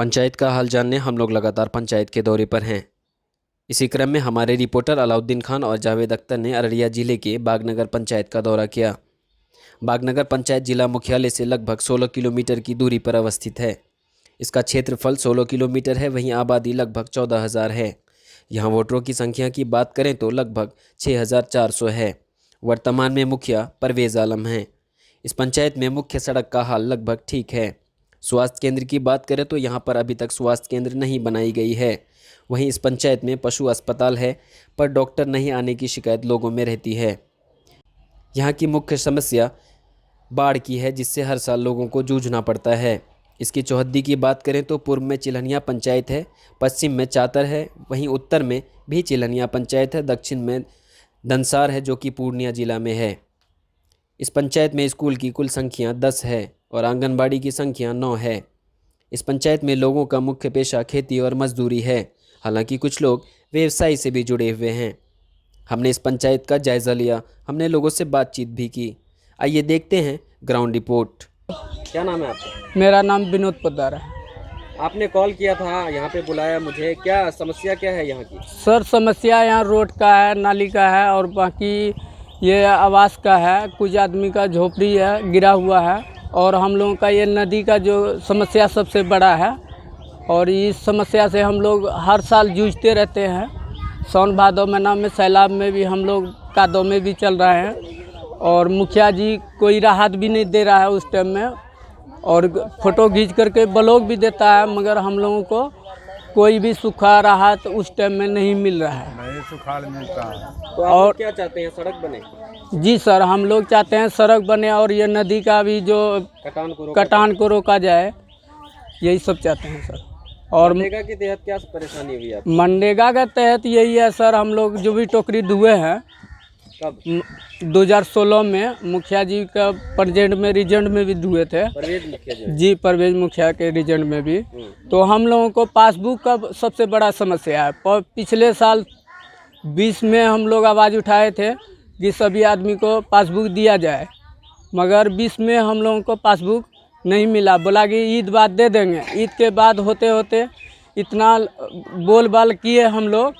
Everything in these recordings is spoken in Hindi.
पंचायत का हाल जानने हम लोग लगातार पंचायत के दौरे पर हैं। इसी क्रम में हमारे रिपोर्टर अलाउद्दीन खान और जावेद अख्तर ने अररिया जिले के बागनगर पंचायत का दौरा किया। बागनगर पंचायत जिला मुख्यालय से लगभग 16 किलोमीटर की दूरी पर अवस्थित है। इसका क्षेत्रफल 16 किलोमीटर है, वहीं आबादी लगभग 14,000 है। यहाँ वोटरों की संख्या की बात करें तो लगभग 6,400 है। वर्तमान में मुखिया परवेज़ आलम हैं। इस पंचायत में मुख्य सड़क का हाल लगभग ठीक है। स्वास्थ्य केंद्र की बात करें तो यहाँ पर अभी तक स्वास्थ्य केंद्र नहीं बनाई गई है। वहीं इस पंचायत में पशु अस्पताल है, पर डॉक्टर नहीं आने की शिकायत लोगों में रहती है। यहाँ की मुख्य समस्या बाढ़ की है, जिससे हर साल लोगों को जूझना पड़ता है। इसकी चौहद्दी की बात करें तो पूर्व में चिल्हनिया पंचायत है, पश्चिम में चातर है, वहीं उत्तर में भी चिल्हनिया पंचायत है, दक्षिण में दनसार है जो कि पूर्णिया जिला में है। इस पंचायत में स्कूल की कुल संख्या 10 है और आंगनबाड़ी की संख्या 9 है। इस पंचायत में लोगों का मुख्य पेशा खेती और मजदूरी है, हालांकि कुछ लोग व्यवसाय से भी जुड़े हुए हैं। हमने इस पंचायत का जायज़ा लिया, हमने लोगों से बातचीत भी की। आइए देखते हैं ग्राउंड रिपोर्ट। क्या नाम है आपका? मेरा नाम विनोद पोद्दार है। आपने कॉल किया था, यहाँ पे बुलाया मुझे, क्या समस्या क्या है यहाँ की? सर समस्या यहाँ रोड का है, नाली का है और बाकी ये आवास का है। कुछ आदमी का झोपड़ी है, गिरा हुआ है, और हम लोगों का ये नदी का जो समस्या सबसे बड़ा है। और इस समस्या से हम लोग हर साल जूझते रहते हैं। सावन भादो महीना में सैलाब में भी हम लोग कादों में भी चल रहे हैं, और मुखिया जी कोई राहत भी नहीं दे रहा है उस टाइम में, और फ़ोटो खींच करके ब्लॉग भी देता है, मगर हम लोगों को कोई भी सूखा राहत उस टाइम में नहीं मिल रहा है। नहीं सुखाड़ मिलता है। तो आप क्या चाहते हैं, सड़क बने? जी सर, हम लोग चाहते हैं सड़क बने और ये नदी का भी जो कटान को रोका जाए, यही सब चाहते हैं सर। और मनरेगा के तहत क्या परेशानी हुई है? मनरेगा के तहत यही है सर, हम लोग जो भी टोकरी धुए हैं कब? 2016 में मुखिया जी का प्रेजेंट में रिजेंट में भी धुए थे। परवेज मुखिया जी, परवेज मुखिया के रिजेंट में भी। तो हम लोगों को पासबुक का सबसे बड़ा समस्या है। पिछले साल 20 में हम लोग आवाज़ उठाए थे कि सभी आदमी को पासबुक दिया जाए, मगर 20 में हम लोगों को पासबुक नहीं मिला। बोला कि ईद बाद दे देंगे। ईद के बाद होते होते इतना बोल बाल किए हम लोग,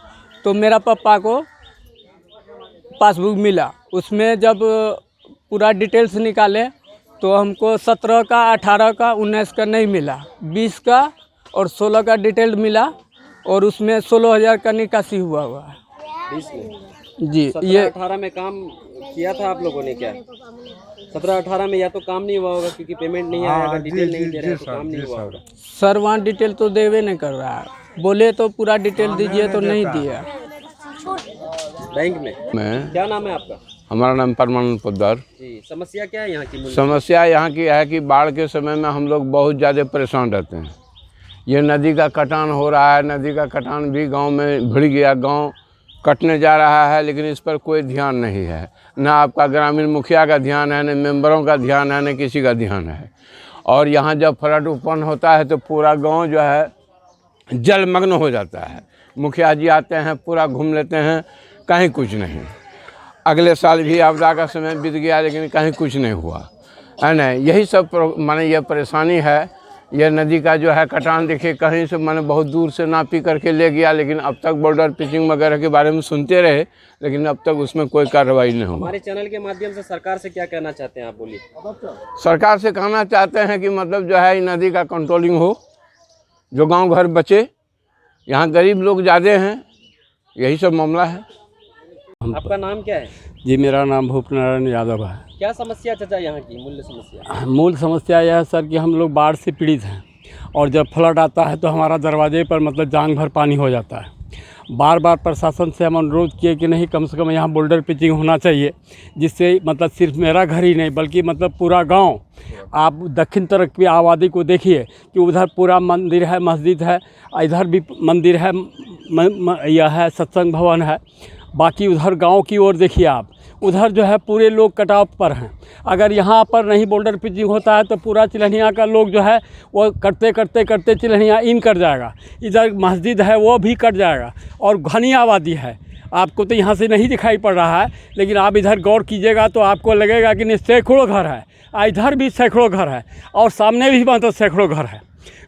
तो मेरा पापा को पासबुक मिला। उसमें जब पूरा डिटेल्स निकाले तो हमको 17 का, 18 का, 19 का नहीं मिला, 20 का और 16 का डिटेल मिला, और उसमें 16,000 का निकासी हुआ है। 20 में? जी, ये 17-18 में काम किया था आप लोगों ने क्या? 17-18 में या तो काम नहीं हुआ होगा क्योंकि पेमेंट नहीं आया, अगर डिटेल नहीं दे रहे तो काम नहीं हुआ होगा। सर वहाँ डिटेल तो देवे नहीं कर रहा है। बोले तो पूरा डिटेल दीजिए तो नहीं दिया। बैंक में? क्या नाम है आपका? हमारा नाम परमानंद पोद्दार। जी, समस्या क्या है यहाँ की? समस्या यहाँ की है कि बाढ़ के समय में हम लोग बहुत ज़्यादा परेशान रहते हैं। ये नदी का कटान हो रहा है, नदी का कटान भी गांव में भिड़ गया, गांव कटने जा रहा है, लेकिन इस पर कोई ध्यान नहीं है। ना आपका ग्रामीण मुखिया का ध्यान है, न मेंबरों का ध्यान है, न किसी का ध्यान है। और यहाँ जब फ्लड उत्पन्न होता है तो पूरा गाँव जो है जलमग्न हो जाता है। मुखिया जी आते हैं, पूरा घूम लेते हैं, कहीं कुछ नहीं। अगले साल भी आपदा का समय बीत गया, लेकिन कहीं कुछ नहीं हुआ है ना। यही सब माने ये परेशानी है। ये नदी का जो है कटान देखिए, कहीं से माने बहुत दूर से नापी करके ले गया, लेकिन अब तक बॉर्डर पिचिंग वगैरह के बारे में सुनते रहे, लेकिन अब तक उसमें कोई कार्रवाई नहीं हुई। हमारे चैनल के माध्यम से सरकार से क्या कहना चाहते हैं आप, बोलिए। सरकार से कहना चाहते हैं कि मतलब जो है नदी का कंट्रोलिंग हो, जो गाँव घर बचे। यहाँ गरीब लोग ज़्यादा हैं, यही सब मामला है। आपका नाम क्या है? जी, मेरा नाम भूपनारायण यादव है। क्या समस्या चाचा यहाँ की, मूल समस्या? मूल समस्या यह है सर कि हम लोग बाढ़ से पीड़ित हैं, और जब फ्लड आता है तो हमारा दरवाजे पर मतलब जांग भर पानी हो जाता है। बार बार प्रशासन से हम अनुरोध किए कि नहीं, कम से कम यहाँ बोल्डर पिचिंग होना चाहिए, जिससे मतलब सिर्फ मेरा घर ही नहीं बल्कि मतलब पूरा गांव। आप दक्षिण तरफ की आबादी को देखिए कि उधर पूरा मंदिर है, मस्जिद है, इधर भी मंदिर है, यह है सत्संग भवन है। बाकी उधर गांव की ओर देखिए आप, उधर जो है पूरे लोग कटाव पर हैं। अगर यहाँ पर नहीं बोल्डर पिचिंग होता है तो पूरा चिल्हनिया का लोग जो है वो करते करते करते चिल्हनिया इन कट जाएगा। इधर मस्जिद है वो भी कट जाएगा, और घनी आबादी है। आपको तो यहाँ से नहीं दिखाई पड़ रहा है, लेकिन आप इधर गौर कीजिएगा तो आपको लगेगा कि नहीं, सैकड़ों घर है, इधर भी सैकड़ों घर है, और सामने भी मतलब सैकड़ों घर है।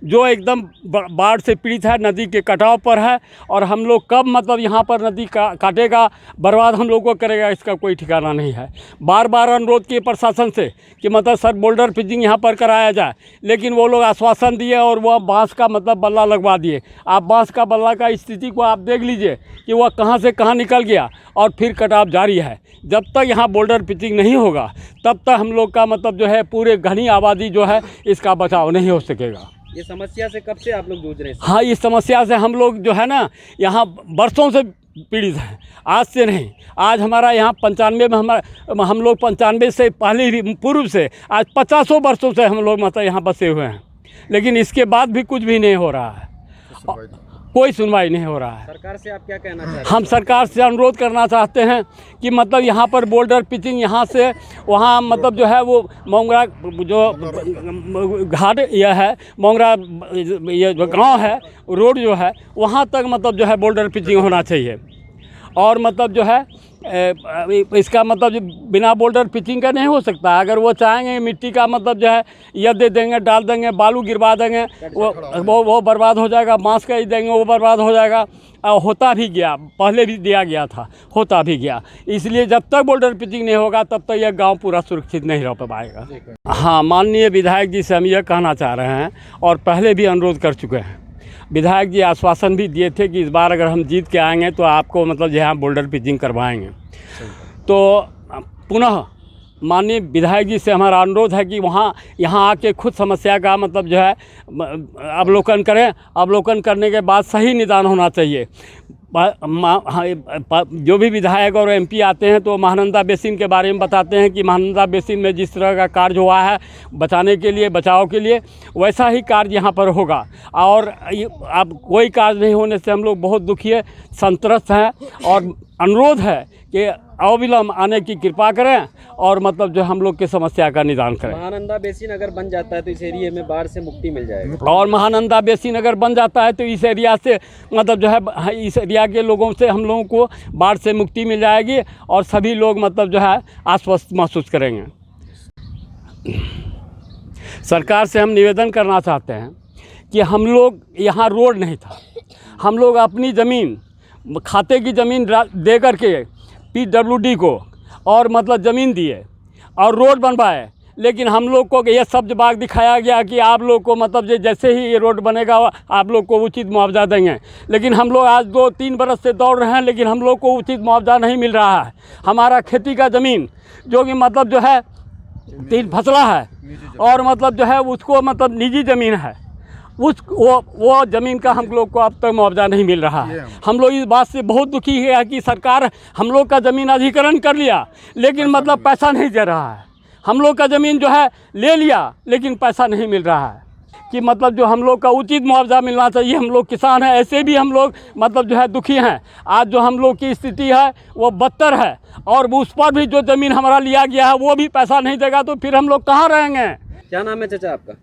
जो एकदम बाढ़ से पीड़ित है, नदी के कटाव पर है। और हम लोग कब मतलब यहाँ पर नदी काटेगा, बर्बाद हम लोग को करेगा, इसका कोई ठिकाना नहीं है। बार बार अनुरोध किए प्रशासन से कि मतलब सर बोल्डर पिचिंग यहाँ पर कराया जाए, लेकिन वो लोग आश्वासन दिए और वह बांस का मतलब बल्ला लगवा दिए। आप बांस का बल्ला का स्थिति को आप देख लीजिए कि वह कहाँ से कहाँ निकल गया, और फिर कटाव जारी है। जब तक यहाँ बोल्डर पिचिंग नहीं होगा तब तक हम लोग का मतलब जो है पूरे घनी आबादी जो है इसका बचाव नहीं हो सकेगा। ये समस्या से कब से आप लोग जूझ रहे हैं? हाँ, इस समस्या से हम लोग जो है ना यहाँ बरसों से पीड़ित हैं, आज से नहीं। आज हमारा यहाँ 95 में हम लोग 95 से पहले भी पूर्व से आज 50 वर्षों से हम लोग मतलब यहाँ बसे हुए हैं, लेकिन इसके बाद भी कुछ भी नहीं हो रहा है, कोई सुनवाई नहीं हो रहा है। सरकार से आप क्या कहना चाहते हैं? हम सरकार से अनुरोध करना चाहते हैं कि मतलब यहाँ पर बोल्डर पिचिंग यहाँ से वहाँ मतलब जो है वो मोंगरा जो घाट यह है, मोंगरा ये जो गांव है, रोड जो है वहाँ तक मतलब जो है बोल्डर पिचिंग होना चाहिए। और मतलब जो है इसका मतलब जो बिना बोल्डर पिचिंग का नहीं हो सकता। अगर वो चाहेंगे मिट्टी का मतलब जो है यह दे देंगे, डाल देंगे, बालू गिरवा देंगे, वो बर्बाद हो जाएगा। बांस का ही देंगे, वो बर्बाद हो जाएगा। होता भी गया, पहले भी दिया गया था, होता भी गया। इसलिए जब तक बोल्डर पिचिंग नहीं होगा तब तक यह गांव पूरा सुरक्षित नहीं रह पाएगा। हाँ, माननीय विधायक जी से हम यह कहना चाह रहे हैं और पहले भी अनुरोध कर चुके हैं। विधायक जी आश्वासन भी दिए थे कि इस बार अगर हम जीत के आएंगे तो आपको मतलब जो है बोल्डर पिचिंग करवाएंगे। तो पुनः माननीय विधायक जी से हमारा अनुरोध है कि वहाँ यहाँ आके खुद समस्या का मतलब जो है अवलोकन करें। अवलोकन करने के बाद सही निदान होना चाहिए। जो भी विधायक और एमपी आते हैं तो महानंदा बेसिन के बारे में बताते हैं कि महानंदा बेसिन में जिस तरह का कार्य हुआ है बचाने के लिए, बचाव के लिए, वैसा ही कार्य यहाँ पर होगा। और अब कोई कार्य नहीं होने से हम लोग बहुत दुखी है, संतुष्ट हैं और अनुरोध है कि अविलंब आने की कृपा करें और मतलब जो हम लोग की समस्या का निदान करें। महानंदा बेसिन अगर बन जाता है तो इस एरिया में बाढ़ से मुक्ति मिल जाएगी। और महानंदा बेसिन अगर बन जाता है तो इस एरिया से मतलब जो है इस एरिया के लोगों से हम लोगों को बाढ़ से मुक्ति मिल जाएगी और सभी लोग मतलब जो है आश्वस्त महसूस करेंगे। सरकार से हम निवेदन करना चाहते हैं कि हम लोग यहाँ रोड नहीं था, हम लोग अपनी ज़मीन खाते की ज़मीन दे करके PWD को और मतलब ज़मीन दिए और रोड बनवाए, लेकिन हम लोग को यह सब जवाब दिखाया गया कि आप लोग को मतलब जैसे ही ये रोड बनेगा आप लोग को उचित मुआवजा देंगे। लेकिन हम लोग आज 2-3 बरस से दौड़ रहे हैं, लेकिन हम लोग को उचित मुआवजा नहीं मिल रहा है। हमारा खेती का ज़मीन जो कि मतलब जो है 3 फसला है और मतलब जो है उसको मतलब निजी ज़मीन है, वो ज़मीन का हम लोग को अब तक मुआवजा नहीं मिल रहा है। हम लोग इस बात से बहुत दुखी है कि सरकार हम लोग का ज़मीन अधिग्रहण कर लिया लेकिन मतलब पैसा नहीं दे रहा है। हम लोग का ज़मीन जो है ले लिया लेकिन पैसा नहीं मिल रहा है कि मतलब जो हम लोग का उचित मुआवजा मिलना चाहिए। हम लोग किसान हैं, ऐसे भी हम लोग मतलब जो है दुखी हैं। आज जो हम लोग की स्थिति है वो बदतर है और उस पर भी जो ज़मीन हमारा लिया गया है वो भी पैसा नहीं देगा तो फिर हम लोग कहाँ रहेंगे। क्या नाम है चाचा आपका?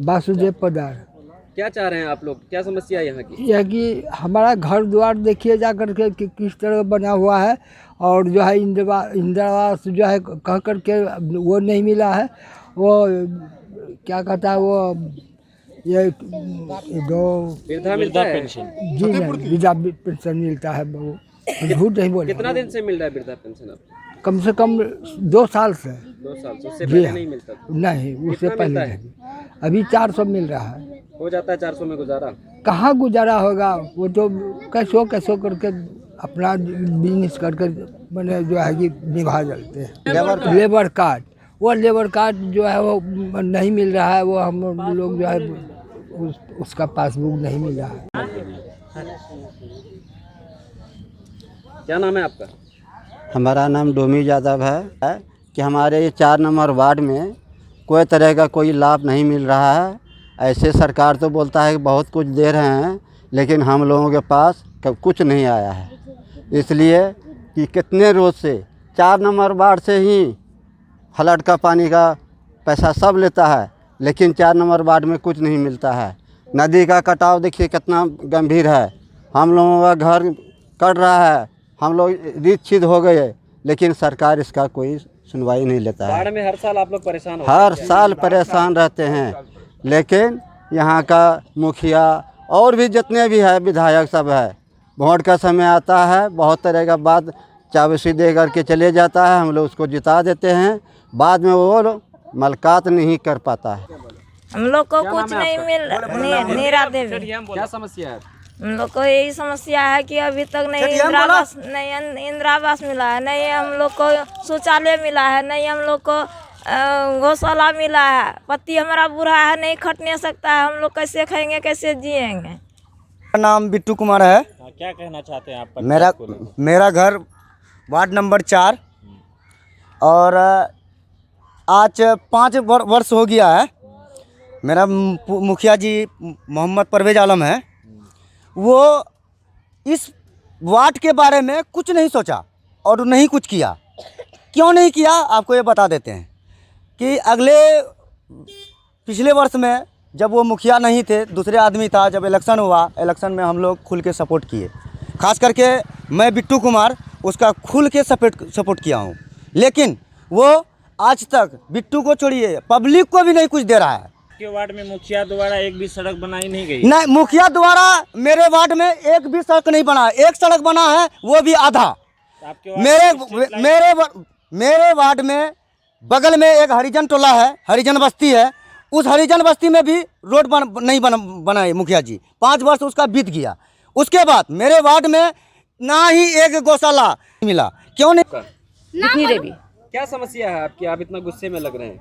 वासुदेव पदार। क्या चाह रहे हैं आप लोग? क्या समस्या है यहाँ की? यह कि हमारा घर द्वार देखिए जा कर के कि किस तरह बना हुआ है और जो है इंदिरावास जो है कह कर के वो नहीं मिला है। वो क्या कहता है वो ये दो वृद्धा मिलता है? जी नहीं, वृद्धा पेंशन मिलता है। वो झूठ नहीं बोले। कितना दिन से मिल रहा है वृद्धा पेंशन आपको? कम से कम 2 साल से। 2 साल से? उससे पहले नहीं मिलता था? नहीं, उससे कितना पहले मिलता है? नहीं। अभी 400 मिल रहा है। हो जाता है 400 में गुजारा? कहाँ गुजारा होगा, वो तो कैसो करके अपना बिजनेस करके मैंने जो है कि निभा जाते हैं। लेबर कार्ड, वो लेबर कार्ड जो है वो नहीं मिल रहा है। वो हम लोग जो है उसका पासबुक नहीं मिला है। क्या नाम है आपका? हमारा नाम डोमी यादव है कि हमारे ये 4 नंबर वार्ड में कोई तरह का कोई लाभ नहीं मिल रहा है। ऐसे सरकार तो बोलता है कि बहुत कुछ दे रहे हैं लेकिन हम लोगों के पास कुछ नहीं आया है। इसलिए कि कितने रोज़ से 4 नंबर वार्ड से ही फ्लड का पानी का पैसा सब लेता है लेकिन 4 नंबर वार्ड में कुछ नहीं मिलता है। नदी का कटाव देखिए कितना गंभीर है। हम लोगों का घर कट रहा है, हम लोग रीत हो गए लेकिन सरकार इसका कोई सुनवाई नहीं लेता है। बाढ़ में हर साल आप लोग परेशान होते हर साल परेशान रहते हैं लेकिन यहाँ का मुखिया और भी जितने भी है विधायक सब है, वोट का समय आता है बहुत तरह का बात चावसी दे करके चले जाता है, हम लोग उसको जिता देते हैं, बाद में वो मुलाकात नहीं कर पाता है। हम लोग को कुछ नहीं नीरा देवी। क्या समस्या है? हम लोग को यही समस्या है कि अभी तक नहीं इंदिरावास मिला है, नहीं हम लोग को शौचालय मिला है, नहीं हम लोग को गौशाला मिला है। पति हमारा बूढ़ा है, नहीं खट नहीं सकता है, हम लोग कैसे खाएंगे कैसे जिएंगे। मेरा नाम बिट्टू कुमार है। क्या कहना चाहते हैं आप? मेरा घर वार्ड नंबर 4 और आज 5 वर्ष हो गया है। मेरा मुखिया जी मोहम्मद परवेज आलम है, वो इस वार्ड के बारे में कुछ नहीं सोचा और नहीं कुछ किया। क्यों नहीं किया आपको ये बता देते हैं कि पिछले वर्ष में जब वो मुखिया नहीं थे, दूसरे आदमी था, जब इलेक्शन हुआ, इलेक्शन में हम लोग खुल के सपोर्ट किए, खास करके मैं बिट्टू कुमार उसका खुल के सपोर्ट किया हूँ। लेकिन वो आज तक बिट्टू को छोड़िए पब्लिक को भी नहीं कुछ दे रहा है। के वार्ड में मुखिया द्वारा एक भी सड़क बनाई नहीं गई? नहीं, मुखिया द्वारा मेरे वार्ड में एक भी सड़क नहीं बना, एक सड़क बना है वो भी आधा। मेरे वार्ड में बगल में एक हरिजन टोला है, हरिजन बस्ती है, उस हरिजन बस्ती में भी रोड नहीं बनाए मुखिया जी। 5 वर्ष उसका बीत गया। उसके बाद मेरे वार्ड में ना ही एक गौशाला मिला। क्यों नहीं? क्या समस्या है आपकी? आप इतना गुस्से में लग रहे हैं,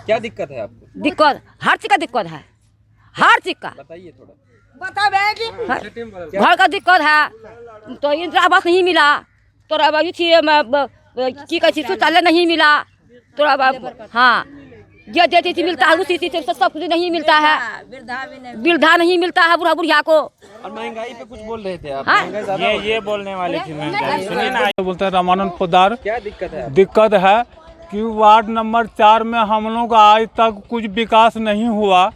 क्या दिक्कत है आपको? दिक्कत हर चीज का दिक्कत है, हर चीज का बताइए थोड़ा। घर का दिक्कत है, तो इंदिरा आवास नहीं मिला, तो की कहती शौचालय नहीं मिला, तो हाँ जो देती थी मिलता है उसी से सब कुछ नहीं मिलता है, वृद्धा नहीं मिलता है बूढ़ा बुढ़िया को। और महंगाई पे कुछ बोल रहे थे आप? हाँ? महंगाई ज्यादा ये बोलने वाले थे महंगाई। सुनिए ना, बोलते हैं रामानंद पोदार। क्या दिक्कत है? दिक्कत है कि वार्ड नंबर 4 में हम लोग का आज तक कुछ विकास नहीं हुआ।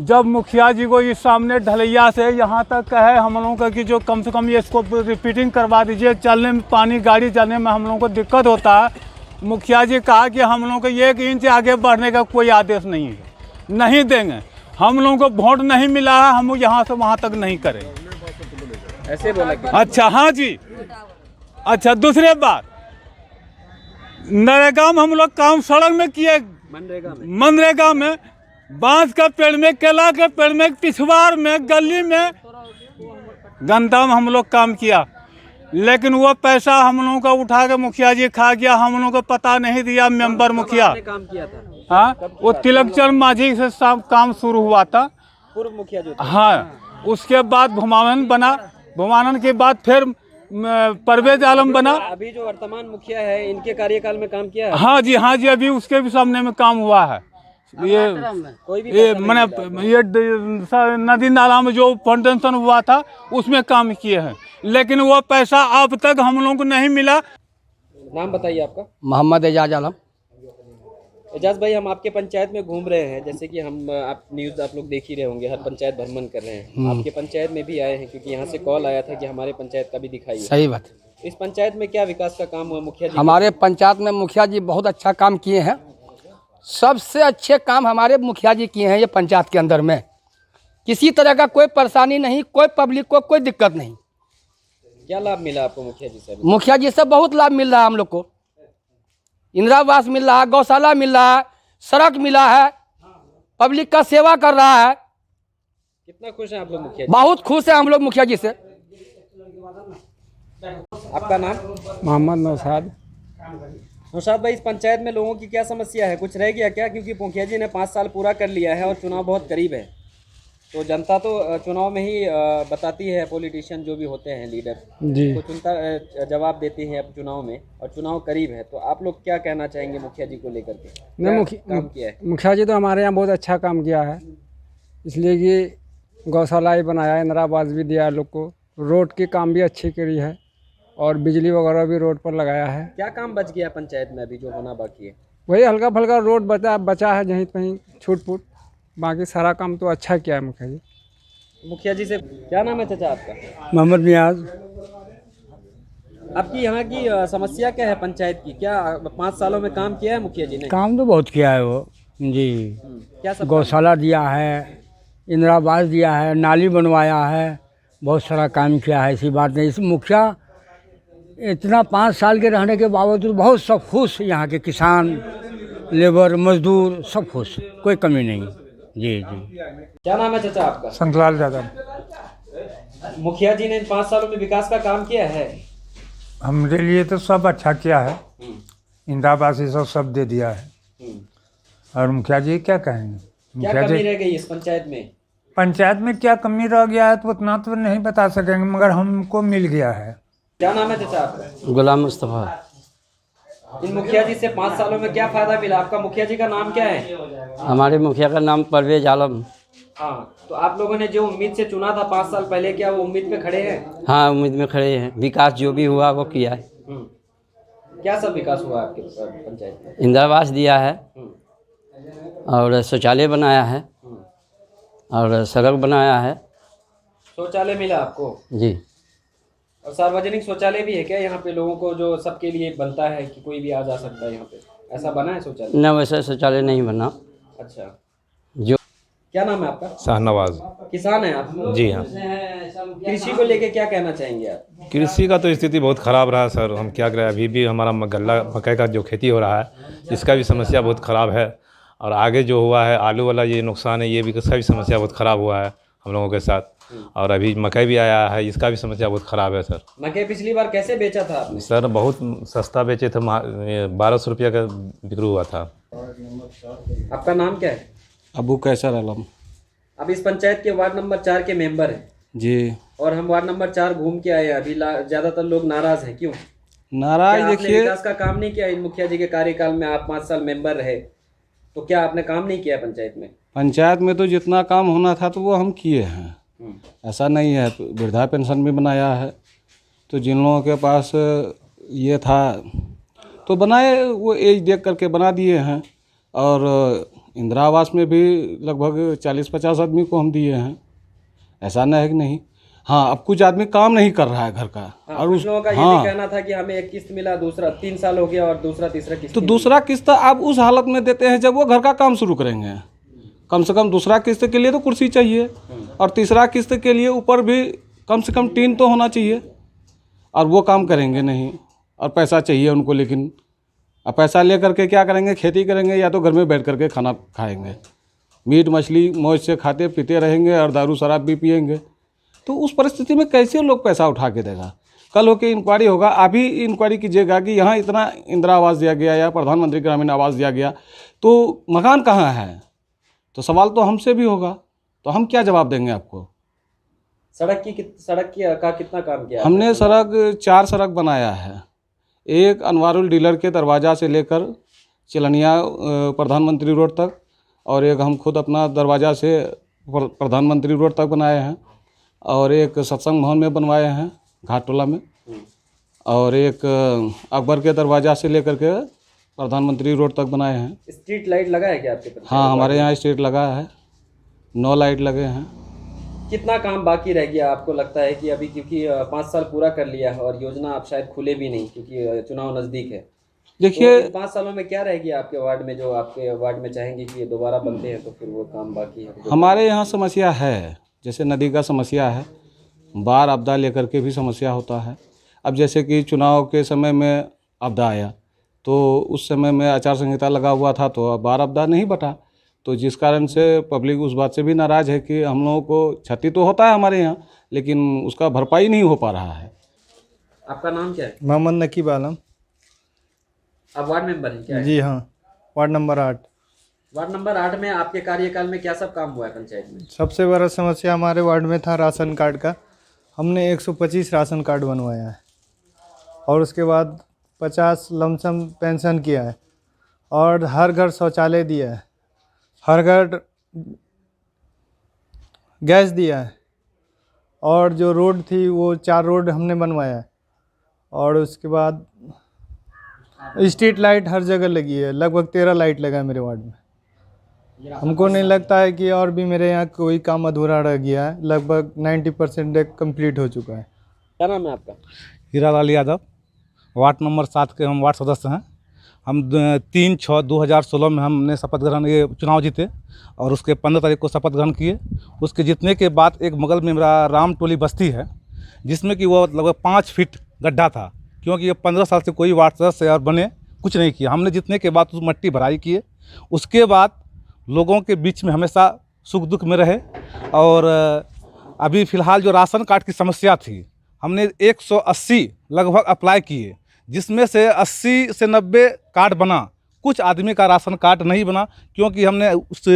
जब मुखिया जी को इस सामने ढलैया से यहाँ तक कहे हम लोगों का कि जो कम से कम ये इसको रिपीटिंग करवा दीजिए, चलने में पानी गाड़ी चलने में हम लोगों को दिक्कत होता है। मुखिया जी कहा कि हम लोगों को 1 इंच आगे बढ़ने का कोई आदेश नहीं है, नहीं देंगे। हम लोगों को वोट नहीं मिला है, हम यहाँ से वहाँ तक नहीं करेंगे, ऐसे बोला क्या? अच्छा हाँ जी। अच्छा दूसरे बात, नरेगा में हम लोग काम सड़क में किए, मनरेगा में बांस का पेड़ में, केला के पेड़ में, पिछवाड़ में, गली में, गंदा में हम लोग काम किया। लेकिन वो पैसा हम लोगों का उठा के मुखिया जी खा गया, हम लोगों को पता नहीं दिया। मेंबर मुखिया काम किया था? हाँ, वो तिलकचंद माझी से काम शुरू हुआ था, पूर्व मुखिया जो था। हाँ, उसके बाद भुमानन बना, भुमानन के बाद फिर परवेज आलम बना। अभी जो वर्तमान मुखिया है, इनके कार्यकाल में काम किया है? हाँ जी, अभी उसके भी सामने में काम हुआ है। ये मैंने ये नदी नाला में जो फाउंडेशन हुआ था उसमें काम किए हैं, लेकिन वो पैसा अब तक हम लोगों को नहीं मिला। नाम बताइए आपका? मोहम्मद एजाज आलम। एजाज भाई, हम आपके पंचायत में घूम रहे हैं, जैसे कि हम आप न्यूज़ आप लोग देख ही रहे होंगे, हर पंचायत भ्रमण कर रहे हैं। आपके पंचायत में भी आए हैं क्योंकि यहाँ से कॉल आया था कि हमारे पंचायत का भी दिखाइए। सही बात। इस पंचायत में क्या विकास का काम हुआ मुखिया जी? हमारे पंचायत में मुखिया जी बहुत अच्छा काम किए हैं, सबसे अच्छे काम हमारे मुखिया जी किए हैं। ये पंचायत के अंदर में किसी तरह का कोई परेशानी नहीं, कोई पब्लिक को कोई दिक्कत नहीं। क्या लाभ मिला आपको मुखिया जी से? मुखिया जी से बहुत लाभ मिल रहा है हम लोग को। इंदिरा आवास मिल रहा है, गौशाला मिल रहा है, सड़क मिला है, पब्लिक का सेवा कर रहा है। कितना खुश हैं आप लोग मुखिया जी? बहुत खुश हैं हम लोग मुखिया जी से। आपका नाम? मोहम्मद नौशाद। नौशाद भाई, इस पंचायत में लोगों की क्या समस्या है? कुछ रह गया क्या? क्योंकि मुखिया जी ने 5 साल पूरा कर लिया है और चुनाव बहुत करीब है, तो जनता तो चुनाव में ही बताती है, पॉलिटिशियन जो भी होते हैं लीडर जी, तो चुनता जवाब देते हैं अब चुनाव में, और चुनाव करीब है, तो आप लोग क्या कहना चाहेंगे मुखिया जी को लेकर के? काम किया है मुखिया जी तो हमारे यहाँ बहुत अच्छा काम किया है, इसलिए कि गौशाला ही बनाया, इंदिरा आवास भी दिया लोग को, रोड की काम भी अच्छी करी है और बिजली वगैरह भी रोड पर लगाया है। क्या काम बच गया पंचायत में अभी जो होना बाकी है? वही हल्का फल्का रोड बचा है जहीं कहीं छूट फूट, बाकी सारा काम तो अच्छा किया है मुखिया जी। मुखिया जी से क्या नाम है चाचा आपका? मोहम्मद नियाज। आपकी यहाँ की समस्या क्या है पंचायत की? क्या 5 सालों में काम किया है मुखिया जी ने? काम तो बहुत किया है वो, जी क्या सब गौशाला दिया है, इंदिरा आवास दिया है, नाली बनवाया है, बहुत सारा काम किया है। ऐसी बात नहीं। इस मुखिया इतना 5 साल के रहने के बावजूद बहुत सब खुश, यहाँ के किसान, लेबर, मजदूर सब खुश, कोई कमी नहीं। जी जी। क्या नाम है चाचा आपका? संतलाल यादव। मुखिया जी ने इन 5 सालों में विकास का काम किया है? हमारे लिए तो सब अच्छा किया है, इंदिरा आवास ये सब दे दिया है। और मुखिया जी क्या कहेंगे? क्या मुखिया कमी जी रह गई इस पंचायत में? पंचायत में क्या कमी रह गया है तो उतना तो नहीं बता सकेंगे, मगर हमको मिल गया है। क्या नाम है चाचा आपका? गुलाम मुस्तफ़ा। इन मुखिया जी से 5 सालों में क्या फायदा मिला? आपका मुखिया जी का नाम क्या है? हमारे मुखिया का नाम परवेज आलम। हाँ, तो आप लोगों ने जो उम्मीद से चुना था 5 साल पहले, क्या वो उम्मीद पे खड़े हैं? हाँ, उम्मीद में खड़े हैं। विकास जो भी हुआ वो किया है। क्या सब विकास हुआ आपके पंचायत में? इंदिरा आवास दिया है और शौचालय बनाया है और सड़क बनाया है। शौचालय मिला आपको? जी। और सार्वजनिक शौचालय भी है क्या यहाँ पे, लोगों को जो सबके लिए बनता है कि कोई भी आ जा सकता है यहाँ पे, ऐसा बना है शौचालय? न, वैसा शौचालय नहीं बना। अच्छा। जो क्या नाम है आपका? शाहनवाज। किसान है आप? जी हाँ। कृषि को लेके क्या कहना चाहेंगे आप? कृषि का तो स्थिति बहुत ख़राब रहा सर, हम क्या करें। अभी भी हमारा गल्ला मकई का जो खेती हो रहा है इसका भी समस्या बहुत ख़राब है। और आगे जो हुआ है आलू वाला ये नुकसान है, ये भी इसका भी समस्या बहुत ख़राब हुआ है हम लोगों के साथ। और अभी मकई भी आया है, इसका भी समस्या बहुत ख़राब है सर। मकई पिछली बार कैसे बेचा था आपने? सर बहुत सस्ता बेचे थे, 1200 रुपये का बिक्री हुआ था। आपका नाम क्या है? अबू कैसर आलम। अब इस पंचायत के वार्ड नंबर 4 के मेंबर हैं जी। और हम वार्ड नंबर 4 घूम के आए हैं। अभी ज़्यादातर लोग नाराज़ हैं, क्यों नाराज? आपने देखिए, विकास का काम नहीं किया इन मुखिया जी के कार्यकाल में। आप 5 साल मेंबर रहे, तो क्या आपने काम नहीं किया पंचायत में? पंचायत में तो जितना काम होना था तो वो हम किए हैं, ऐसा नहीं है। वृद्धा पेंशन भी बनाया है, तो जिन लोगों के पास ये था तो बनाए, वो एज देख करके बना दिए हैं। और इंदिरा आवास में भी लगभग 40-50 आदमी को हम दिए हैं, ऐसा नहीं है कि नहीं। हाँ, अब कुछ आदमी काम नहीं कर रहा है घर का। हाँ, और उस लोगों का ये भी कहना था कि हमें एक किस्त मिला, दूसरा 3 साल हो गया और दूसरा तीसरा किस्त। तो दूसरा किस्त आप उस हालत में देते हैं जब वो घर का काम शुरू करेंगे। कम से कम दूसरा किस्त के लिए तो कुर्सी चाहिए, और तीसरा किस्त के लिए ऊपर भी कम से कम टीन तो होना चाहिए। और वो काम करेंगे नहीं, और पैसा चाहिए उनको। लेकिन अब पैसा ले करके क्या करेंगे? खेती करेंगे या तो घर में बैठ करके खाना खाएंगे, मीट मछली मौज से खाते पीते रहेंगे और दारू शराब भी पिएंगे। तो उस परिस्थिति में कैसे लोग पैसा उठा के देगा? कल होके इंक्वायरी होगा, अभी इंक्वायरी कीजिएगा कि यहाँ इतना इंदिरा आवास दिया गया या प्रधानमंत्री ग्रामीण आवास दिया गया, तो मकान कहाँ है? तो सवाल तो हमसे भी होगा, तो हम क्या जवाब देंगे आपको? सड़क का कितना काम किया? हमने 4 सड़क बनाया है। एक अनवारुल डीलर के दरवाज़ा से लेकर चिलनिया प्रधानमंत्री रोड तक, और एक हम खुद अपना दरवाज़ा से प्रधानमंत्री रोड तक बनाए हैं, और एक सत्संग भवन में बनवाए हैं घाटोला में, और एक अकबर के दरवाज़ा से लेकर के प्रधानमंत्री रोड तक बनाए हैं। स्ट्रीट लाइट लगा है क्या आपके? हाँ, हमारे यहाँ स्ट्रीट लगा है, 9 लाइट लगे हैं। कितना काम बाकी रह गया आपको लगता है कि अभी, क्योंकि 5 साल पूरा कर लिया है और योजना आप शायद खुले भी नहीं क्योंकि चुनाव नज़दीक है? देखिए, तो 5 सालों में क्या रह गया आपके वार्ड में जो आपके वार्ड में चाहेंगे कि ये दोबारा बनते हैं, तो फिर वो काम बाकी है? हमारे यहाँ समस्या है, जैसे नदी का समस्या है, बाढ़ आपदा लेकर के भी समस्या होता है। अब जैसे कि चुनाव के समय में आपदा आया, तो उस समय में आचार संहिता लगा हुआ था, तो बाढ़ आपदा नहीं बटा, तो जिस कारण से पब्लिक उस बात से भी नाराज़ है कि हम लोगों को क्षति तो होता है हमारे यहाँ, लेकिन उसका भरपाई नहीं हो पा रहा है। आपका नाम क्या है? मोहम्मद नकीब आलम। आप वार्ड मेंबर हैं क्या? जी हाँ, वार्ड नंबर 8। वार्ड नंबर 8 में आपके कार्यकाल में क्या सब काम हुआ है पंचायत में? सबसे बड़ा समस्या हमारे वार्ड में था राशन कार्ड का। हमने 125 राशन कार्ड बनवाया है, और उसके बाद 50 लमसम पेंशन किया है, और हर घर शौचालय दिया है, हर घर गैस दिया है, और जो रोड थी वो 4 रोड हमने बनवाया है, और उसके बाद स्ट्रीट लाइट हर जगह लगी है। लगभग 13 लाइट लगा है मेरे वार्ड में। हमको नहीं लगता है कि और भी मेरे यहाँ कोई काम अधूरा रह गया है। लगभग 90% कंप्लीट हो चुका है। क्या नाम है आपका? हीरालाल यादव। वार्ड नंबर 7 के हम वार्ड सदस्य हैं। हम 3/6/2016 में हमने शपथ ग्रहण ये चुनाव जीते और उसके 15 तारीख को शपथ ग्रहण किए। उसके जीतने के बाद एक बगल में मेरा राम टोली बस्ती है जिसमें कि वो लगभग 5 फीट गड्ढा था, क्योंकि ये 15 साल से कोई वार्ड सदस्य और बने कुछ नहीं किया। हमने जीतने के बाद उस मट्टी भराई किए। उसके बाद लोगों के बीच में हमेशा सुख दुख में रहे। और अभी फ़िलहाल जो राशन कार्ड की समस्या थी, हमने 180 लगभग अप्लाई किए, जिसमें से 80 से 90 कार्ड बना। कुछ आदमी का राशन कार्ड नहीं बना, क्योंकि हमने उस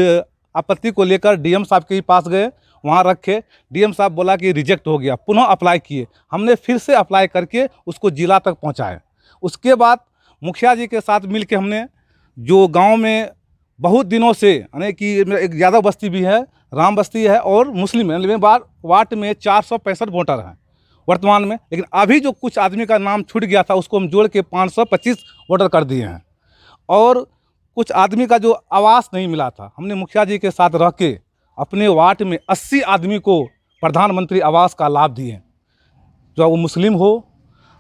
आपत्ति को लेकर डीएम साहब के पास गए, वहाँ रखे। डीएम साहब बोला कि रिजेक्ट हो गया। पुनः अप्लाई किए, हमने फिर से अप्लाई करके उसको जिला तक पहुँचाए। उसके बाद मुखिया जी के साथ मिल के हमने जो गांव में बहुत दिनों से, यानी कि एक यादव बस्ती भी है, राम बस्ती है और मुस्लिम है, वार्ड में 465 वोटर हैं वर्तमान में। लेकिन अभी जो कुछ आदमी का नाम छूट गया था उसको हम जोड़ के 525 वोटर कर दिए हैं। और कुछ आदमी का जो आवास नहीं मिला था, हमने मुखिया जी के साथ रह के अपने वार्ड में 80 आदमी को प्रधानमंत्री आवास का लाभ दिए, जो वो मुस्लिम हो,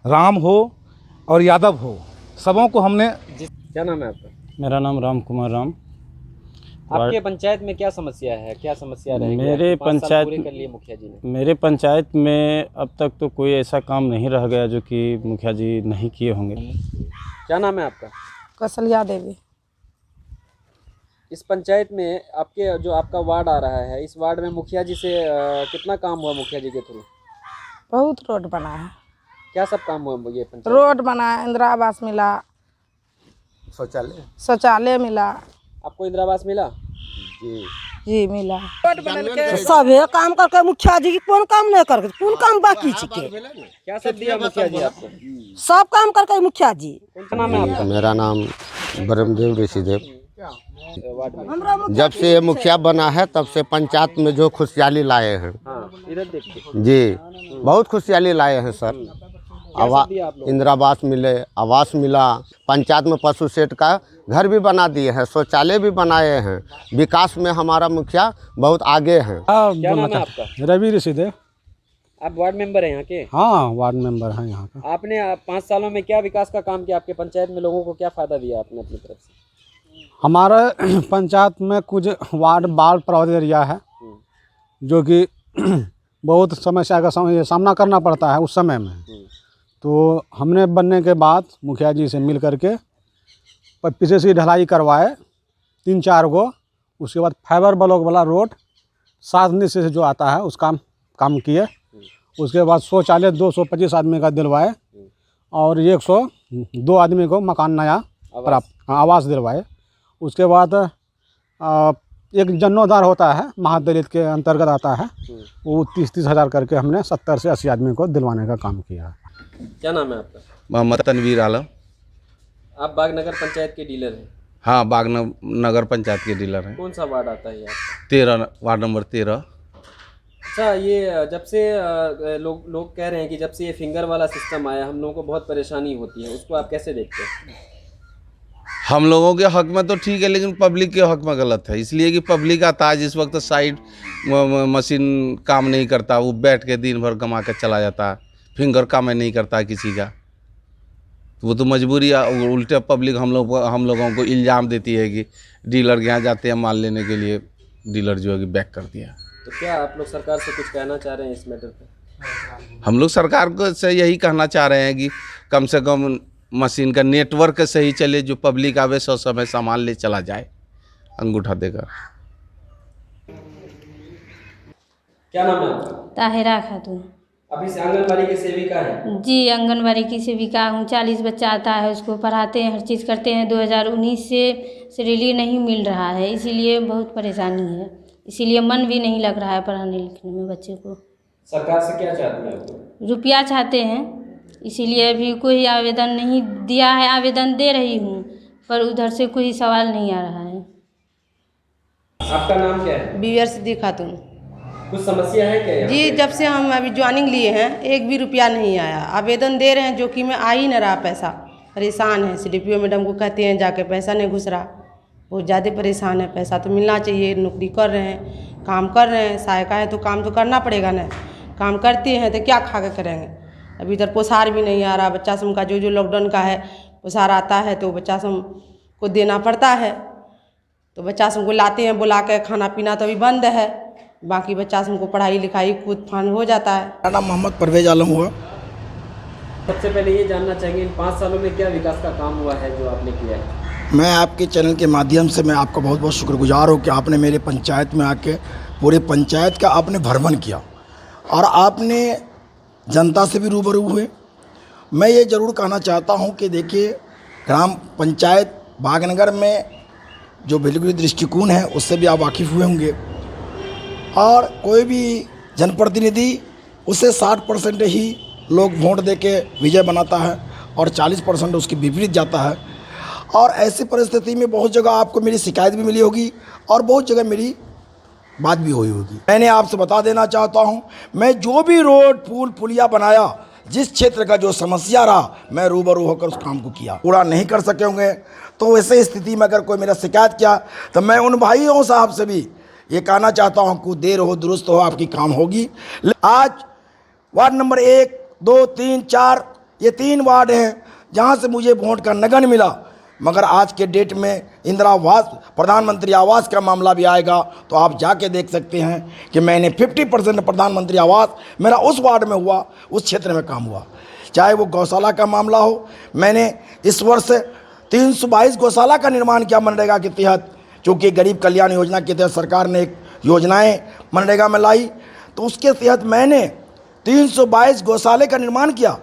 राम हो और यादव हो, सबों को हमने। क्या नाम है आपका? मेरा नाम राम कुमार राम। आपके पंचायत में क्या समस्या है, क्या समस्या रहेगी? मेरे 5 साल पंचायत पूरे कर लिए मुखिया जी ने। मेरे पंचायत में अब तक तो कोई ऐसा काम नहीं रह गया जो कि मुखिया जी नहीं किए होंगे। क्या नाम है आपका? कौशल्या देवी। इस पंचायत में आपके जो आपका वार्ड आ रहा है, इस वार्ड में मुखिया जी से कितना काम हुआ मुखिया जी के थ्रू? बहुत रोड बना है। क्या सब काम हुआ ये पंचायत? रोड बना है, इंदिरा आवास मिला, शौचालय मिला। आपको इंदिरा आवास मिला? जी मिला। सब काम करके मुखिया जी की कौन काम नहीं करके, कौन काम बाकी छिके? क्या सब दिया मुखिया जी आपको? सब काम करके मुखिया जी। कौन नाम है आपका? मेरा नाम ब्रह्मदेव ऋषिदेव। जब से ये मुखिया बना है तब से पंचायत में जो खुशहाली लाए हैं, इधर देखिए जी बहुत खुशहाली लाए हैं सर। इंदिरा आवास मिले, आवास मिला, पंचायत में पशु सेट का घर भी बना दिए हैं, शौचालय भी बनाए हैं। विकास में हमारा मुखिया बहुत आगे हैं। क्या नाम है आपका? रवि ऋषिदेव। आप वार्ड मेंबर हैं यहाँ के? हाँ, वार्ड मेंबर हैं यहाँ का। आपने 5 सालों में क्या विकास का काम किया? आपके पंचायत में लोगों को क्या फायदा दिया आपने अपनी तरफ से? हमारा पंचायत में कुछ वार्ड बाढ़ प्रभावित एरिया है, जो कि बहुत समस्या का सामना करना पड़ता है उस समय में। तो हमने बनने के बाद मुखिया जी से मिल करके पीछे से ढलाई करवाए 3-4 गो। उसके बाद फाइबर ब्लॉक वाला रोड 7 नीचे से जो आता है उसका काम किए। उसके बाद शौचालय 225 आदमी का दिलवाए और 102 आदमी को मकान नया प्राप्त आवास दिलवाए। उसके बाद एक जन्नोद्वार होता है, महादलित के अंतर्गत आता है, वो 30-30 हज़ार करके हमने 70 से 80 आदमी को दिलवाने का काम किया। क्या नाम है आपका? मोहम्मद तनवीर आलम। आप बागनगर पंचायत के डीलर हैं? हाँ, बागनगर पंचायत के डीलर हैं। कौन सा वार्ड आता है आपका? 13, वार्ड नंबर 13। अच्छा, ये जब से लोग कह रहे हैं कि जब से ये फिंगर वाला सिस्टम आया हम लोगों को बहुत परेशानी होती है, उसको आप कैसे देखते हैं? हम लोगों के हक में तो ठीक है, लेकिन पब्लिक के हक में गलत है। इसलिए कि पब्लिक आता है जिस वक्त साइड मशीन काम नहीं करता, वो बैठ के दिन भर कमा के चला जाता है, फिंगर काम नहीं करता है किसी का, तो वो तो मजबूरी है। उल्टे पब्लिक हम लोगों को इल्ज़ाम देती है कि डीलर के यहाँ जाते हैं माल लेने के लिए, डीलर जो है कि बैक कर दिया। तो क्या आप लोग सरकार से कुछ कहना चाह रहे हैं इस मैटर पे? हम लोग सरकार को से यही कहना चाह रहे हैं कि कम से कम मशीन का नेटवर्क सही चले, जो पब्लिक आवे सौ समय सामान ले चला जाए अंगूठा देकर। क्या नाम है? ताहिरा खातून। अभी से आंगनबाड़ी की सेविका है? जी, आंगनबाड़ी की सेविका हूँ। 40 बच्चा आता है, उसको पढ़ाते हैं, हर चीज़ करते हैं। 2019 से सैलरी नहीं मिल रहा है, इसीलिए बहुत परेशानी है। इसीलिए मन भी नहीं लग रहा है पढ़ाने लिखने में बच्चे को। सरकार से क्या चाहते हैं आप? रुपया चाहते हैं, इसीलिए अभी कोई आवेदन नहीं दिया है। आवेदन दे रही हूँ पर उधर से कोई सवाल नहीं आ रहा है। आपका नाम क्या है? बीवर सिद्दीक खातून। कुछ समस्या है क्या? जी, जब से हम अभी ज्वाइनिंग लिए हैं 1 भी रुपया नहीं आया। आवेदन दे रहे हैं जो कि मैं आ ही नहीं रहा पैसा। परेशान है। CDPO मैडम को कहते हैं जाके, पैसा नहीं घुस रहा। बहुत ज़्यादा परेशान है। पैसा तो मिलना चाहिए। नौकरी कर रहे हैं, काम कर रहे हैं, सहायिका है तो काम तो करना पड़ेगा ना। काम करते हैं तो क्या खा के करेंगे। अभी इधर पोसार भी नहीं आ रहा। बच्चा सब का जो लॉकडाउन का है पुसार आता है तो बच्चा सब को देना पड़ता है। तो बच्चा सब को लाते हैं बुला के, खाना पीना तो अभी बंद है, बाकी बच्चा सब को पढ़ाई लिखाई कूद फान हो जाता है। मेरा नाम मोहम्मद परवेज आलम हुआ। सबसे पहले ये जानना चाहेंगे इन 5 सालों में क्या विकास का काम हुआ है जो आपने किया है? मैं आपके चैनल के माध्यम से मैं आपका बहुत बहुत शुक्रगुजार हूँ कि आपने मेरे पंचायत में आके पूरे पंचायत का आपने भ्रमण किया और आपने जनता से भी रूबरू हुए। मैं ये ज़रूर कहना चाहता हूँ कि देखिए, ग्राम पंचायत बागनगर में जो बिल्कुल दृष्टिकोण है उससे भी आप वाकिफ़ हुए होंगे, और कोई भी जनप्रतिनिधि उसे 60% ही लोग वोट दे के विजय बनाता है और 40% उसके विपरीत जाता है। और ऐसी परिस्थिति में बहुत जगह आपको मेरी शिकायत भी मिली होगी और बहुत जगह मेरी बात भी हुई होगी। मैंने आपसे बता देना चाहता हूं, मैं जो भी रोड पुल पुलिया बनाया, जिस क्षेत्र का जो समस्या रहा, मैं रूबरू होकर उस काम को किया। पूरा नहीं कर सके होंगे तो वैसे स्थिति में अगर कोई मेरा शिकायत किया तो मैं उन भाइयों साहब से भी ये कहना चाहता हूँ कि देर हो दुरुस्त हो, आपकी काम होगी। आज वार्ड नंबर 1, 2, 3, 4 ये 3 वार्ड हैं जहाँ से मुझे वोट का नगन मिला, मगर आज के डेट में इंदिरा आवास, प्रधानमंत्री आवास का मामला भी आएगा तो आप जाके देख सकते हैं कि मैंने 50% प्रधानमंत्री आवास मेरा उस वार्ड में हुआ, उस क्षेत्र में काम हुआ। चाहे वो गौशाला का मामला हो, मैंने इस वर्ष 322 गौशाला का निर्माण किया मनरेगा के तहत, चूँकि गरीब कल्याण योजना के तहत सरकार ने एक योजनाएँ मनरेगा में लाई, तो उसके तहत मैंने 322 गौशाले का निर्माण किया,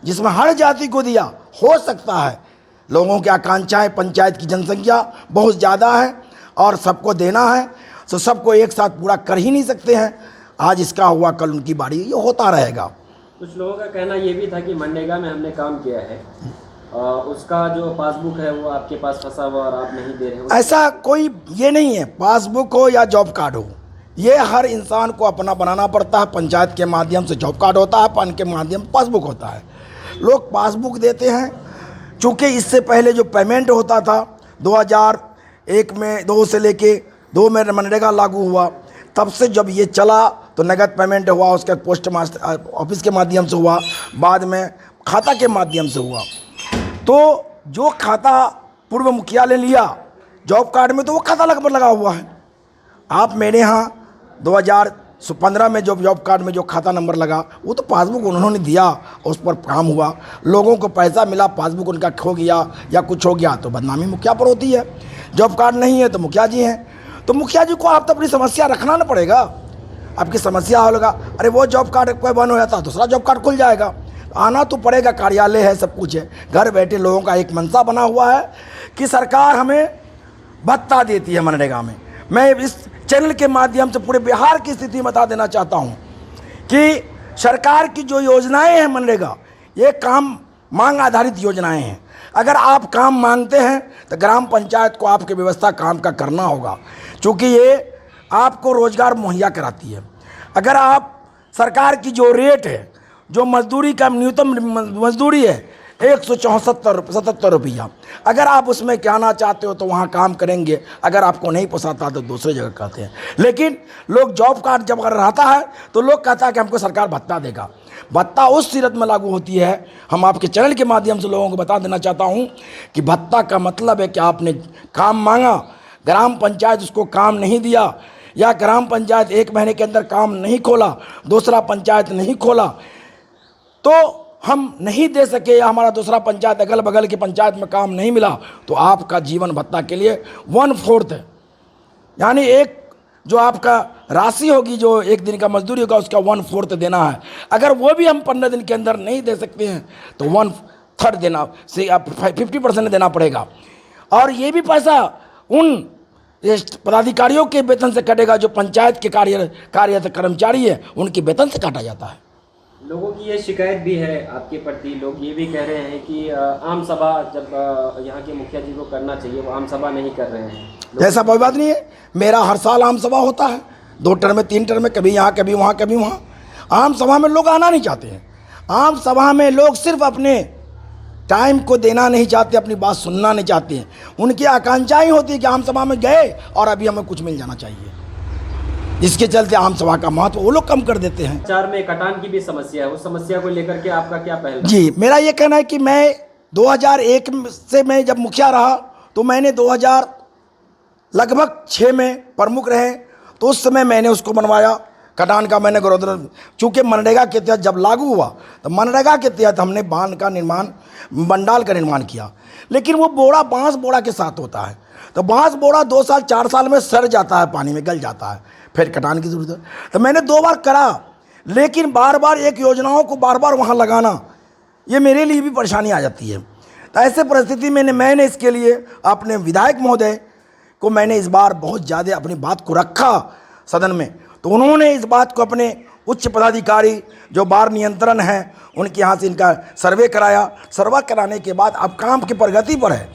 जिसमें हर जाति को दिया। हो सकता है लोगों की आकांक्षाएं, पंचायत की जनसंख्या बहुत ज़्यादा है और सबको देना है, तो सबको एक साथ पूरा कर ही नहीं सकते हैं। आज इसका हुआ, कल उनकी बारी, ये होता रहेगा। कुछ लोगों का कहना ये भी था कि मनरेगा में हमने काम किया है, उसका जो पासबुक है वो आपके पास फंसा हुआ और आप नहीं दे रहे हो। ऐसा कोई ये नहीं है, पासबुक हो या जॉब कार्ड हो, ये हर इंसान को अपना बनाना पड़ता है। पंचायत के माध्यम से जॉब कार्ड होता है, पान के माध्यम से पासबुक होता है। लोग पासबुक देते हैं, चूँकि इससे पहले जो पेमेंट होता था 2001 में 2 से लेके 2 में मनरेगा लागू हुआ, तब से जब ये चला तो नगद पेमेंट हुआ, उसके पोस्ट मास्टर ऑफिस के माध्यम से हुआ, बाद में खाता के माध्यम से हुआ। तो जो खाता पूर्व मुखिया ने लिया जॉब कार्ड में, तो वो खाता लगा हुआ है। आप मेरे यहाँ 2015 में जो जॉब कार्ड में जो खाता नंबर लगा, वो तो पासबुक उन्होंने दिया, उस पर काम हुआ, लोगों को पैसा मिला, पासबुक उनका खो गया या कुछ हो गया तो बदनामी मुखिया पर होती है। जॉब कार्ड नहीं है तो मुखिया जी हैं, तो मुखिया जी को आप तो अपनी समस्या रखना ना पड़ेगा। आपकी समस्या होगा, अरे वो जॉब कार्ड कोई बंद हो जाता, दूसरा जॉब कार्ड खुल जाएगा। आना तो पड़ेगा, कार्यालय है, सब कुछ है। घर बैठे लोगों का एक मनसा बना हुआ है कि सरकार हमें भत्ता देती है मनरेगा में। मैं इस चैनल के माध्यम से पूरे बिहार की स्थिति बता देना चाहता हूं कि सरकार की जो योजनाएं हैं मनरेगा, ये काम मांग आधारित योजनाएं हैं। अगर आप काम मांगते हैं तो ग्राम पंचायत को आपकी व्यवस्था काम का करना होगा, क्योंकि ये आपको रोजगार मुहैया कराती है। अगर आप सरकार की जो रेट है, जो मजदूरी का न्यूनतम मजदूरी है 174 रुपया, अगर आप उसमें कहना चाहते हो तो वहाँ काम करेंगे, अगर आपको नहीं पोसाता तो दूसरे जगह कहते हैं। लेकिन लोग जॉब कार्ड जब अगर रहता है तो लोग कहता है कि हमको सरकार भत्ता देगा। भत्ता उस सीरत में लागू होती है, हम आपके चैनल के माध्यम से लोगों को बता देना चाहता हूँ कि भत्ता का मतलब है कि आपने काम मांगा, ग्राम पंचायत उसको काम नहीं दिया, या ग्राम पंचायत 1 महीने के अंदर काम नहीं खोला, दूसरा पंचायत नहीं खोला, तो हम नहीं दे सके, या हमारा दूसरा पंचायत अगल बगल की पंचायत में काम नहीं मिला, तो आपका जीवन भत्ता के लिए 1/4 है, यानी एक जो आपका राशि होगी, जो 1 दिन का मजदूरी होगा, उसका 1/4 देना है। अगर वो भी हम 15 दिन के अंदर नहीं दे सकते हैं तो 1/3 देना से 50% देना पड़ेगा। और ये भी पैसा उन पदाधिकारियों के वेतन से कटेगा जो पंचायत के कार्यरत कर्मचारी है, उनके वेतन से काटा जाता है। लोगों की ये शिकायत भी है आपके प्रति, लोग ये भी कह रहे हैं कि आम सभा जब यहाँ के मुखिया जी को करना चाहिए, वो आम सभा नहीं कर रहे हैं। ऐसा कोई बात नहीं है, मेरा हर साल आम सभा होता है, 2 टर्म में 3 टर्म में, कभी यहाँ कभी वहाँ कभी वहाँ। आम सभा में लोग आना नहीं चाहते हैं। आम सभा में लोग सिर्फ अपने टाइम को देना नहीं चाहते, अपनी बात सुनना नहीं चाहते हैं। उनकी आकांक्षाएं होती है कि आम सभा में गए और अभी हमें कुछ मिल जाना चाहिए, इसके चलते आम सभा का महत्व वो लोग कम कर देते हैं। 4 में कटान की भी समस्या है, उस समस्या को लेकर के आपका क्या पहल? जी, मेरा ये कहना है कि मैं 2001 से मैं जब मुखिया रहा तो मैंने 2000 लगभग 6 में प्रमुख रहे तो उस समय मैंने उसको बनवाया। कटान का मैंने गौरव, चूँकि मनरेगा के तहत जब लागू हुआ तो मनरेगा के तहत हमने बांध का निर्माण, बंडाल का निर्माण किया। लेकिन वो बोड़ा बांस बोड़ा के साथ होता है, तो बांस बोड़ा 2 साल 4 साल में सड़ जाता है, पानी में गल जाता है, फिर कटान की ज़रूरत है। तो मैंने 2 बार करा, लेकिन बार बार एक योजनाओं को बार बार वहाँ लगाना, ये मेरे लिए भी परेशानी आ जाती है। तो ऐसे परिस्थिति में मैंने इसके लिए अपने विधायक महोदय को मैंने इस बार बहुत ज़्यादा अपनी बात को रखा सदन में, तो उन्होंने इस बात को अपने उच्च पदाधिकारी जो बाढ़ नियंत्रण हैं उनके यहाँ से इनका सर्वे कराया। सर्वे कराने के बाद अब काम की प्रगति पर है।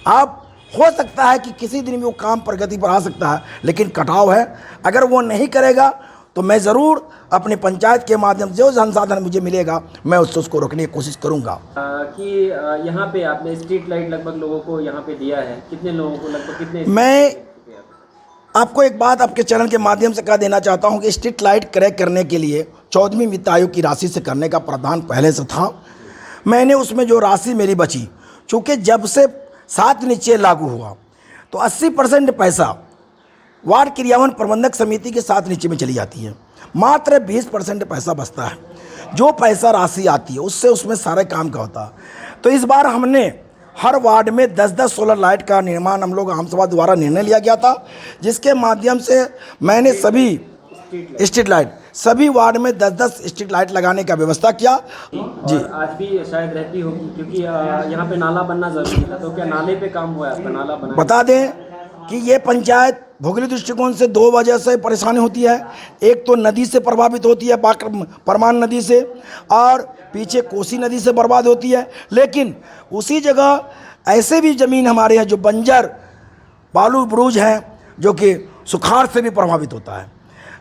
अब हो सकता है कि किसी दिन भी वो काम प्रगति पर आ सकता है, लेकिन कटाव है। अगर वो नहीं करेगा तो मैं ज़रूर अपनी पंचायत के माध्यम से जो संसाधन मुझे मिलेगा मैं उसको रोकने की कोशिश करूँगा। कि यहाँ पे आपने स्ट्रीट लाइट लगभग लोगों को यहाँ पे दिया है, कितने लोगों को, लगभग कितने? मैं आपको एक बात आपके चैनल के माध्यम से कह देना चाहता हूँ कि स्ट्रीट लाइट क्रैक करने के लिए 14वीं वित्त आयोग की राशि से करने का प्रावधान पहले से था। मैंने उसमें जो राशि मेरी बची, चूँकि जब से 7 निश्चय लागू हुआ तो 80% पैसा वार्ड क्रियान्वयन प्रबंधक समिति के 7 निश्चय में चली जाती है, मात्र 20% पैसा बचता है। जो पैसा राशि आती है उससे उसमें सारे काम का होता है। तो इस बार हमने हर वार्ड में 10-10 सोलर लाइट का निर्माण हम लोग आम सभा द्वारा निर्णय लिया गया था, जिसके माध्यम से मैंने सभी स्ट्रीट लाइट सभी वार्ड में 10-10 स्ट्रीट लाइट लगाने का व्यवस्था किया। जी, आज भी शायद रहती होगी क्योंकि यहाँ पे नाला बनना जरूरी था, तो क्या नाले पे काम हुआ है आपका? नाला बना? बता दें कि ये पंचायत भौगोलिक दृष्टिकोण से 2 वजह से परेशानी होती है। एक तो नदी से प्रभावित होती है, परमान नदी से, और पीछे कोसी नदी से बर्बाद होती है। लेकिन उसी जगह ऐसे भी ज़मीन हमारे यहाँ जो बंजर बालू बुरूज हैं जो कि सुखाड़ से भी प्रभावित होता है।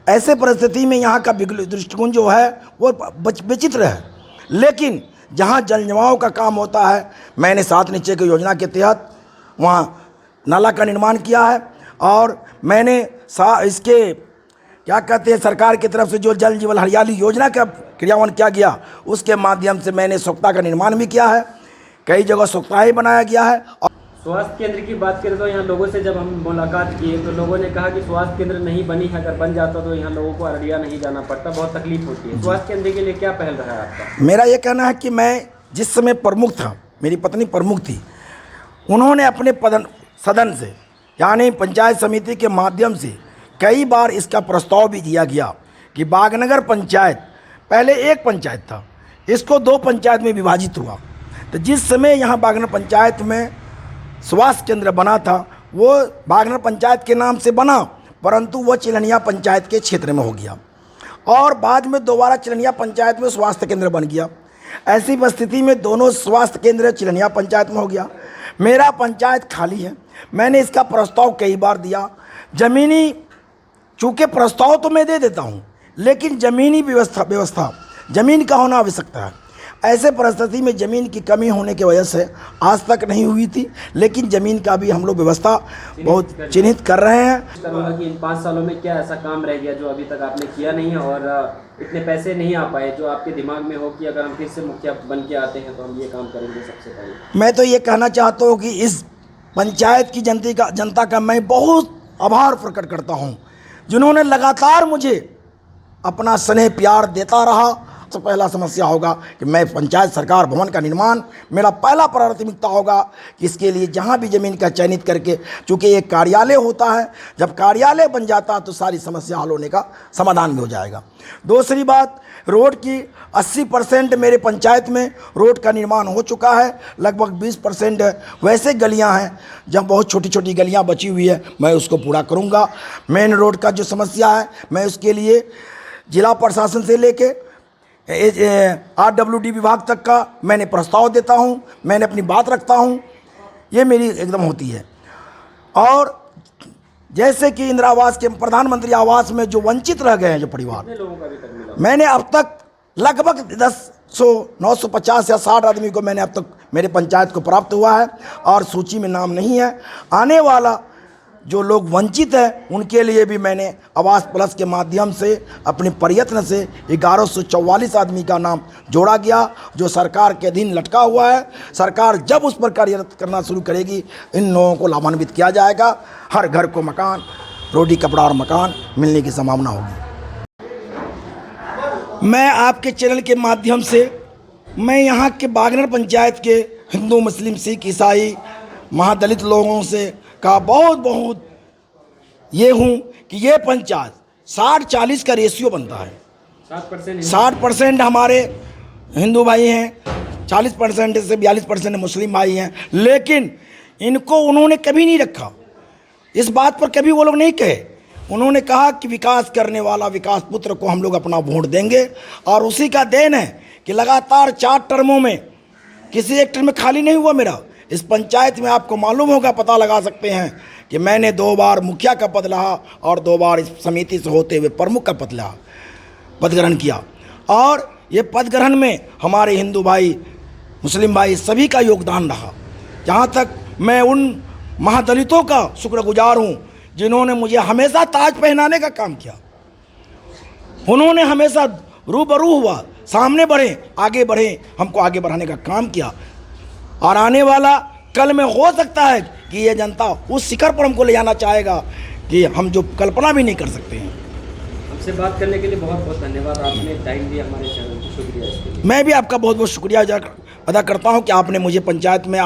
ऐसे परिस्थिति में यहाँ का दृष्टिकोण जो है वो विचित्र है। लेकिन जहाँ जल जमाव का काम होता है, मैंने 7 निश्चय की योजना के तहत वहाँ नाला का निर्माण किया है, और मैंने इसके क्या कहते हैं सरकार की तरफ से जो जल जीवन हरियाली योजना का क्रियान्वयन किया गया उसके माध्यम से मैंने स्वच्छता का निर्माण भी किया है। कई जगह स्वच्छताएँ बनाया गया है। और स्वास्थ्य केंद्र की बात करें तो यहाँ लोगों से जब हम मुलाकात किए तो लोगों ने कहा कि स्वास्थ्य केंद्र नहीं बनी है, अगर बन जाता तो यहाँ लोगों को अररिया नहीं जाना पड़ता, बहुत तकलीफ होती है। स्वास्थ्य केंद्र के लिए क्या पहल रहा है आपका? मेरा ये कहना है कि मैं जिस समय प्रमुख था, मेरी पत्नी प्रमुख थी, उन्होंने अपने सदन से यानी पंचायत समिति के माध्यम से कई बार इसका प्रस्ताव भी दिया गया कि बागनगर पंचायत पहले एक पंचायत था, इसको 2 पंचायत में विभाजित हुआ। तो जिस समय यहाँ बागनगर पंचायत में स्वास्थ्य केंद्र बना था वो बागनगर पंचायत के नाम से बना, परंतु वो चिलनिया पंचायत के क्षेत्र में हो गया, और बाद में दोबारा चिलनिया पंचायत में स्वास्थ्य केंद्र बन गया। ऐसी परिस्थिति में दोनों स्वास्थ्य केंद्र चिलनिया पंचायत में हो गया। मेरा पंचायत खाली है, मैंने इसका प्रस्ताव कई बार दिया। ज़मीनी चूँकि प्रस्ताव तो मैं दे देता हूँ, लेकिन ज़मीनी व्यवस्था ज़मीन का होना आवश्यकता है। ऐसे परिस्थिति में ज़मीन की कमी होने की वजह से आज तक नहीं हुई थी, लेकिन ज़मीन का भी हम लोग व्यवस्था बहुत चिन्हित कर रहे हैं। करूँगा कि इन 5 सालों में क्या ऐसा काम रह गया जो अभी तक आपने किया नहीं है, और इतने पैसे नहीं आ पाए जो आपके दिमाग में हो कि अगर हम फिर से मुखिया बन के आते हैं तो हम ये काम करेंगे सबसे पहले? मैं तो ये कहना चाहता हूँ कि इस पंचायत की जनता का मैं बहुत आभार प्रकट करता हूँ, जिन्होंने लगातार मुझे अपना स्नेह प्यार देता रहा। तो पहला समस्या होगा कि मैं पंचायत सरकार भवन का निर्माण मेरा पहला प्राथमिकता होगा कि इसके लिए जहाँ भी ज़मीन का चयनित करके, चूँकि एक कार्यालय होता है, जब कार्यालय बन जाता तो सारी समस्या हल होने का समाधान भी हो जाएगा। दूसरी बात, रोड की 80% मेरे पंचायत में रोड का निर्माण हो चुका है। लगभग 20% वैसे गलियां हैं जहाँ बहुत छोटी छोटी गलियां बची हुई है, मैं उसको पूरा करूंगा। मेन रोड का जो समस्या है मैं उसके लिए जिला प्रशासन से लेके RWD विभाग तक का मैंने प्रस्ताव देता हूं, मैंने अपनी बात रखता हूं, ये मेरी एकदम होती है। और जैसे कि इंदिरा आवास के प्रधानमंत्री आवास में जो वंचित रह गए हैं जो परिवार, मैंने अब तक लगभग 950 या 60 आदमी को मैंने अब तक मेरे पंचायत को प्राप्त हुआ है, और सूची में नाम नहीं है। आने वाला जो लोग वंचित हैं उनके लिए भी मैंने आवास प्लस के माध्यम से अपने प्रयत्न से 1144 आदमी का नाम जोड़ा गया, जो सरकार के अधीन लटका हुआ है। सरकार जब उस पर कार्य करना शुरू करेगी, इन लोगों को लाभान्वित किया जाएगा। हर घर को मकान, रोटी कपड़ा और मकान मिलने की संभावना होगी। मैं आपके चैनल के माध्यम से मैं यहाँ के बागनगर पंचायत के हिंदू, मुस्लिम, सिख, ईसाई, महादलित लोगों से का बहुत ये हूँ कि ये पंचायत 60-40 का रेशियो बनता है। 60% हमारे हिंदू भाई हैं, 40% से 42% मुस्लिम भाई हैं, लेकिन इनको उन्होंने कभी नहीं रखा। इस बात पर कभी वो लोग नहीं कहे। उन्होंने कहा कि विकास करने वाला विकास पुत्र को हम लोग अपना वोट देंगे, और उसी का देन है कि लगातार 4 टर्मों में किसी एक टर्म में खाली नहीं हुआ मेरा। इस पंचायत में आपको मालूम होगा, पता लगा सकते हैं कि मैंने 2 बार मुखिया का पद रहा और 2 बार इस समिति से होते हुए प्रमुख का पद ग्रहण किया। और ये पद ग्रहण में हमारे हिंदू भाई, मुस्लिम भाई सभी का योगदान रहा। जहाँ तक मैं उन महादलितों का शुक्रगुजार हूँ जिन्होंने मुझे हमेशा ताज पहनाने का काम किया। उन्होंने हमेशा रूबरू हुआ, सामने बढ़े, आगे बढ़े, हमको आगे बढ़ाने का काम किया। और आने वाला कल में हो सकता है कि ये जनता उस शिखर पर हमको ले जाना चाहेगा कि हम जो कल्पना भी नहीं कर सकते हैं। हमसे बात करने के लिए बहुत बहुत धन्यवाद। आपने टाइम दिया हमारे चैनल को, शुक्रिया इसके लिए। मैं भी आपका बहुत बहुत शुक्रिया अदा करता हूँ कि आपने मुझे पंचायत में